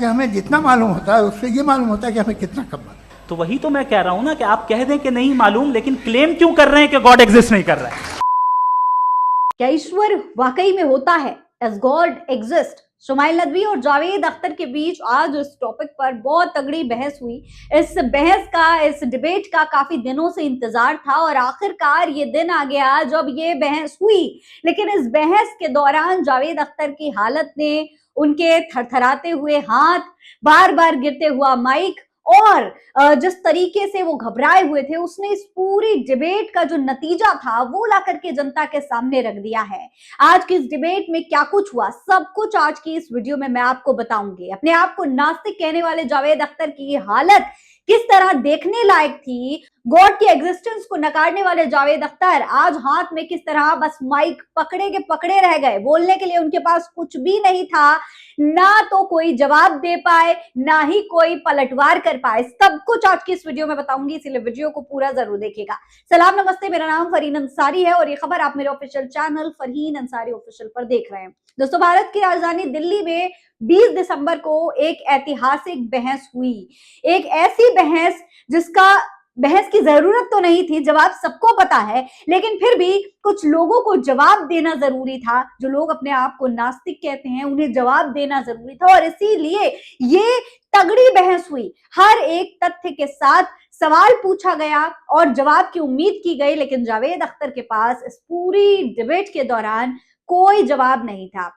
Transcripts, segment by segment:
कि हमें जितना मालूम होता है उससे ये मालूम होता है कि हमें कितना कम मालूम। तो वही तो मैं कह रहा हूं ना कि आप कह दें कि नहीं मालूम, लेकिन क्लेम क्यों कर रहे हैं कि गॉड एग्जिस्ट नहीं कर रहा है। क्या ईश्वर वाकई में होता है? Does God exist? Shumail Nadvi और जावेद अख्तर के बीच आज इस टॉपिक पर बहुत तगड़ी बहस हुई। इस डिबेट का काफी दिनों से इंतजार था और आखिरकार ये दिन आ गया जब ये बहस हुई। लेकिन इस बहस के दौरान जावेद अख्तर की हालत ने, उनके थरथराते हुए हाथ, बार बार गिरते हुआ माइक और जिस तरीके से वो घबराए हुए थे, उसने इस पूरी डिबेट का जो नतीजा था वो ला करके जनता के सामने रख दिया है। आज की इस डिबेट में क्या कुछ हुआ, सब कुछ आज की इस वीडियो में मैं आपको बताऊंगी। अपने आप को नास्तिक कहने वाले जावेद अख्तर की ये हालत किस तरह देखने लायक थी, गॉड की एग्जिस्टेंस को नकारने वाले जावेद अख्तर आज हाथ में किस तरह बस माइक पकड़े के पकड़े रह गए। बोलने के लिए उनके पास कुछ भी नहीं था, ना तो कोई जवाब दे पाए, ना ही कोई पलटवार कर पाए। सब कुछ आज की इस वीडियो में बताऊंगी, इसलिए वीडियो को पूरा जरूर देखिएगा। सलाम नमस्ते, मेरा नाम फरहीन अंसारी है और ये खबर आप मेरे official channel Farheen Ansari official पर देख रहे हैं। दोस्तों, भारत की राजधानी दिल्ली में 20 दिसंबर को एक ऐतिहासिक बहस हुई। एक ऐसी बहस की जरूरत तो नहीं थी, जवाब सबको पता है, लेकिन फिर भी कुछ लोगों को जवाब देना जरूरी था। जो लोग अपने आप को नास्तिक कहते हैं, उन्हें जवाब देना जरूरी था और इसीलिए ये तगड़ी बहस हुई। हर एक तथ्य के साथ सवाल पूछा गया और जवाब की उम्मीद की गई, लेकिन जावेद अख्तर के पास इस पूरी डिबेट के दौरान कोई जवाब नहीं था।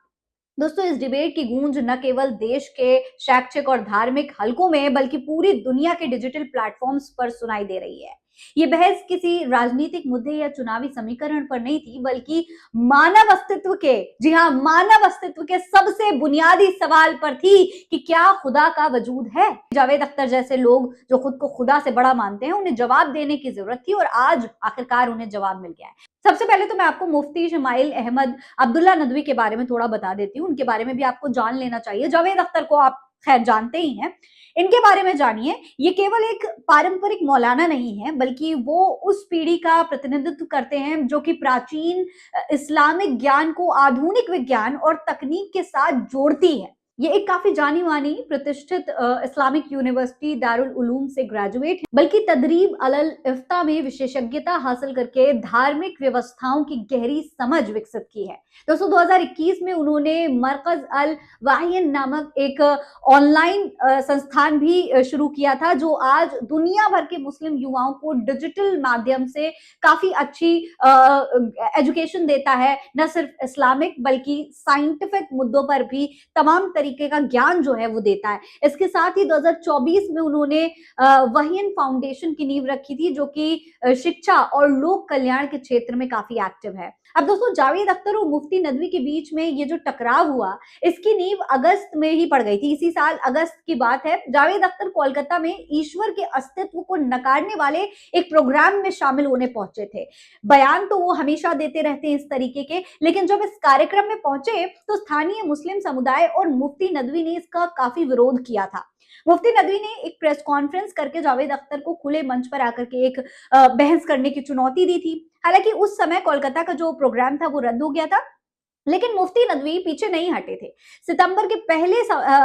दोस्तों, इस डिबेट की गूंज न केवल देश के शैक्षिक और धार्मिक हलकों में बल्कि पूरी दुनिया के डिजिटल प्लेटफॉर्म्स पर सुनाई दे रही है। ये बहस किसी राजनीतिक मुद्दे या चुनावी समीकरण पर नहीं थी, बल्कि मानव अस्तित्व के, जी हाँ, मानव अस्तित्व के सबसे बुनियादी सवाल पर थी कि क्या खुदा का वजूद है। जावेद अख्तर जैसे लोग जो खुद को खुदा से बड़ा मानते हैं, उन्हें जवाब देने की जरूरत थी और आज आखिरकार उन्हें जवाब मिल गया है। सबसे पहले तो मैं आपको मुफ्ती शुमाइल अहमद अब्दुल्ला नदवी के बारे में थोड़ा बता देती हूँ। उनके बारे में भी आपको जान लेना चाहिए। जावेद अख्तर को आप खैर जानते ही हैं, इनके बारे में जानिए। ये केवल एक पारंपरिक मौलाना नहीं है, बल्कि वो उस पीढ़ी का प्रतिनिधित्व करते हैं जो कि प्राचीन इस्लामिक ज्ञान को आधुनिक विज्ञान और तकनीक के साथ जोड़ती है। ये एक काफी जानी मानी प्रतिष्ठित इस्लामिक यूनिवर्सिटी दारुल उलूम से ग्रेजुएट, बल्कि तदरीब अलल इफ्ता में विशेषज्ञता हासिल करके धार्मिक व्यवस्थाओं की गहरी समझ विकसित की है। दोस्तों, 2021 में उन्होंने मरकज अल वाहियन नामक एक ऑनलाइन संस्थान भी शुरू किया था, जो आज दुनिया भर के मुस्लिम युवाओं को डिजिटल माध्यम से काफी अच्छी एजुकेशन देता है। न सिर्फ इस्लामिक बल्कि साइंटिफिक मुद्दों पर भी तमाम तरीके का ज्ञान जो है वो देता है। इसके साथ ही 2024 में उन्होंने वहीन फाउंडेशन की नींव रखी थी, जो कि शिक्षा और लोक कल्याण के क्षेत्र में काफी एक्टिव है। अब दोस्तों, जावेद अख्तर और मुफ्ती नदवी के बीच में ये जो टकराव हुआ, इसकी नींव अगस्त में ही पड़ गई थी। इसी साल अगस्त की बात है। जावेद अख्तर कोलकाता में ईश्वर के अस्तित्व को नकारने वाले एक प्रोग्राम में शामिल होने पहुंचे थे। बयान तो वो हमेशा देते रहते हैं इस तरीके के, लेकिन जब इस कार्यक्रम में पहुंचे तो स्थानीय मुस्लिम समुदाय और मुफ्ती नदवी ने इसका काफी विरोध किया था। मुफ्ती नदवी ने एक प्रेस कॉन्फ्रेंस करके जावेद अख्तर को खुले मंच पर आकर के एक बहस करने की चुनौती दी थी। हालांकि उस समय कोलकाता का जो प्रोग्राम था वो रद्द हो गया था, लेकिन मुफ्ती नदवी पीछे नहीं हटे थे। सितंबर के पहले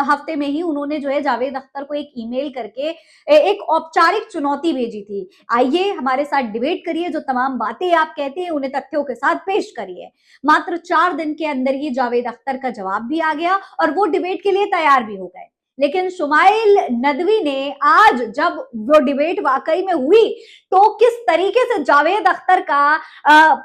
हफ्ते में ही उन्होंने जो है जावेद अख्तर को एक ईमेल करके एक औपचारिक चुनौती भेजी थी। आइए हमारे साथ डिबेट करिए, जो तमाम बातें आप कहते हैं उन्हें तथ्यों के साथ पेश करिए। मात्र 4 दिन के अंदर ही जावेद अख्तर का जवाब भी आ गया और वो डिबेट के लिए तैयार भी हो गए। लेकिन शुमाइल नदवी ने आज जब वो डिबेट वाकई में हुई तो किस तरीके से जावेद अख्तर का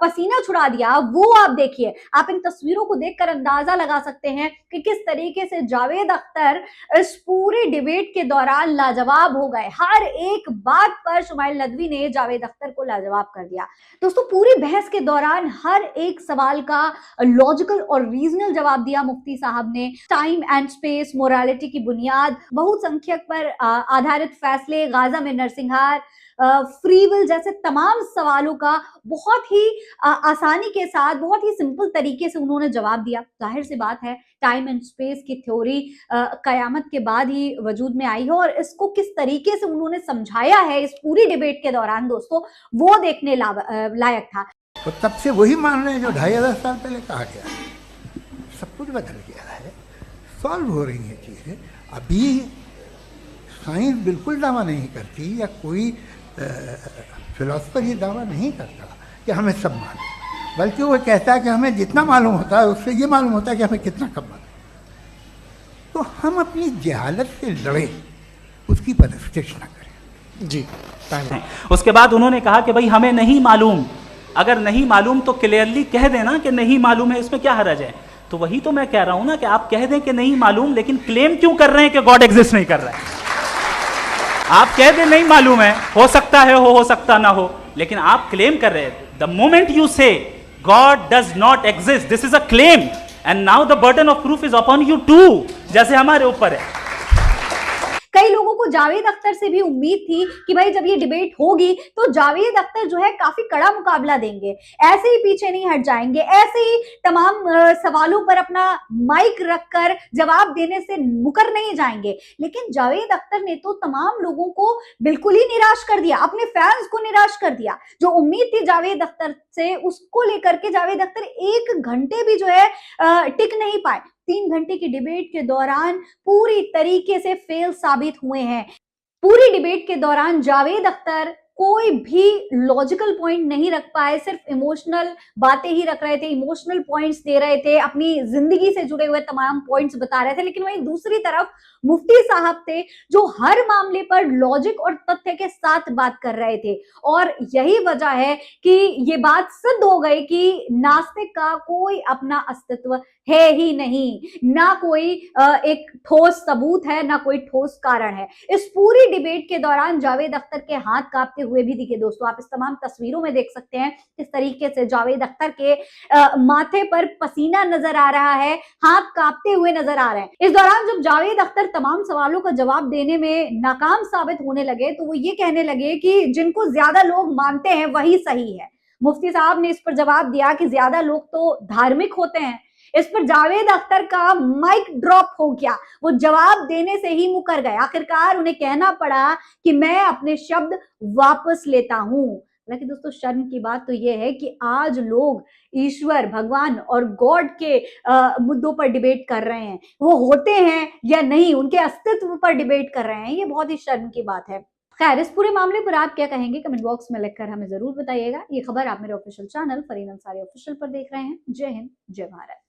पसीना छुड़ा दिया, वो आप देखिए। आप इन तस्वीरों को देखकर अंदाजा लगा सकते हैं कि किस तरीके से जावेद अख्तर इस पूरी डिबेट के दौरान लाजवाब हो गए। हर एक बात पर शुमाइल नदवी ने जावेद अख्तर को लाजवाब कर दिया। दोस्तों, पूरी बहस के दौरान हर एक सवाल का लॉजिकल और रीजनल जवाब दिया मुफ्ती साहब ने। टाइम एंड स्पेस, मोरालिटी की बुनियाद, बहुसंख्यक पर आधारित फैसले, गाजा में नरसंहार, फ्री विल जैसे तमाम सवालों का बहुत ही आसानी के साथ, बहुत ही सिंपल तरीके से उन्होंने जवाब दिया। जाहिर सी बात है, टाइम एंड स्पेस की थ्योरी कयामत के बाद ही वजूद में आई है और इसको किस तरीके से उन्होंने समझाया है इस पूरी डिबेट के दौरान, दोस्तों, वो देखने लायक था। तो तब से वही मान रहे हैं जो 2500 साल पहले कहा गया। सब कुछ बदल गया है, सॉल्व हो रही हैं चीज़ें। अभी साइंस बिल्कुल दावा नहीं करती, या कोई फिलोसफर ये दावा नहीं करता कि हमें सब मालूम, बल्कि वो कहता है कि हमें जितना मालूम होता है उससे ये मालूम होता है कि हमें कितना कम मालूम। तो हम अपनी जहालत से लड़े, उसकी परस्तिश न करें। जी, टाइम। उसके बाद उन्होंने कहा कि भाई हमें नहीं मालूम, अगर नहीं मालूम तो क्लियरली कह देना कि नहीं मालूम है, इसमें क्या हर्ज है। तो वही तो मैं कह रहा हूं ना कि आप कह दें कि नहीं मालूम, लेकिन क्लेम क्यों कर रहे हैं कि गॉड एग्जिस्ट नहीं कर रहा है। आप कह दें नहीं मालूम है, हो सकता है हो सकता ना हो, लेकिन आप क्लेम कर रहे हैं। The moment you say God does not exist, this is a claim, and now the burden of proof is upon you too, जैसे हमारे ऊपर है। कई लोगों को जावेद अख्तर से भी उम्मीद थी कि भाई जब ये डिबेट होगी तो जावेद अख्तर जो है काफी कड़ा मुकाबला देंगे, ऐसे ही पीछे नहीं हट जाएंगे, ऐसे ही तमाम सवालों पर अपना माइक रखकर जवाब देने से मुकर नहीं जाएंगे। लेकिन जावेद अख्तर ने तो तमाम लोगों को बिल्कुल ही निराश कर दिया, अपने फैंस को निराश कर दिया। जो उम्मीद थी जावेद अख्तर से, उसको लेकर के जावेद अख्तर 1 घंटे भी जो है टिक नहीं पाए। 3 घंटे की डिबेट के दौरान पूरी तरीके से फेल साबित हुए हैं। पूरी डिबेट के दौरान जावेद अख्तर कोई भी लॉजिकल पॉइंट नहीं रख पाए, सिर्फ इमोशनल बातें ही रख रहे थे, इमोशनल पॉइंट्स दे रहे थे, अपनी जिंदगी से जुड़े हुए तमाम पॉइंट्स बता रहे थे। लेकिन वहीं दूसरी तरफ मुफ्ती साहब थे जो हर मामले पर लॉजिक और तथ्य के साथ बात कर रहे थे। और यही वजह है कि ये बात सिद्ध हो गई कि नास्तिक का कोई अपना अस्तित्व है ही नहीं, ना कोई एक ठोस सबूत है, ना कोई ठोस कारण है। इस पूरी डिबेट के दौरान जावेद अख्तर के हाथ कांपते हुए भी दिखे। दोस्तों, आप इस तमाम तस्वीरों में देख सकते हैं किस तरीके से जावेद अख्तर के माथे पर पसीना नजर आ रहा है, हाथ कांपते हुए नजर आ रहे हैं। इस दौरान जब जावेद अख्तर तमाम सवालों का जवाब देने में नाकाम साबित होने लगे तो वो ये कहने लगे कि जिनको ज्यादा लोग मानते हैं वही सही है। मुफ्ती साहब ने इस पर जवाब दिया कि ज्यादा लोग तो धार्मिक होते हैं। इस पर जावेद अख्तर का माइक ड्रॉप हो गया, वो जवाब देने से ही मुकर गए। आखिरकार उन्हें कहना पड़ा कि मैं अपने शब्द वापस लेता हूं। हालांकि दोस्तों, शर्म की बात तो यह है कि आज लोग ईश्वर, भगवान और गॉड के मुद्दों पर डिबेट कर रहे हैं। वो होते हैं या नहीं, उनके अस्तित्व पर डिबेट कर रहे हैं। ये बहुत ही शर्म की बात है। खैर, इस पूरे मामले पर आप क्या कहेंगे कमेंट बॉक्स में लिखकर हमें जरूर बताइएगा। ये खबर आप मेरे official channel Fareen Ansari official पर देख रहे हैं। जय हिंद, जय भारत।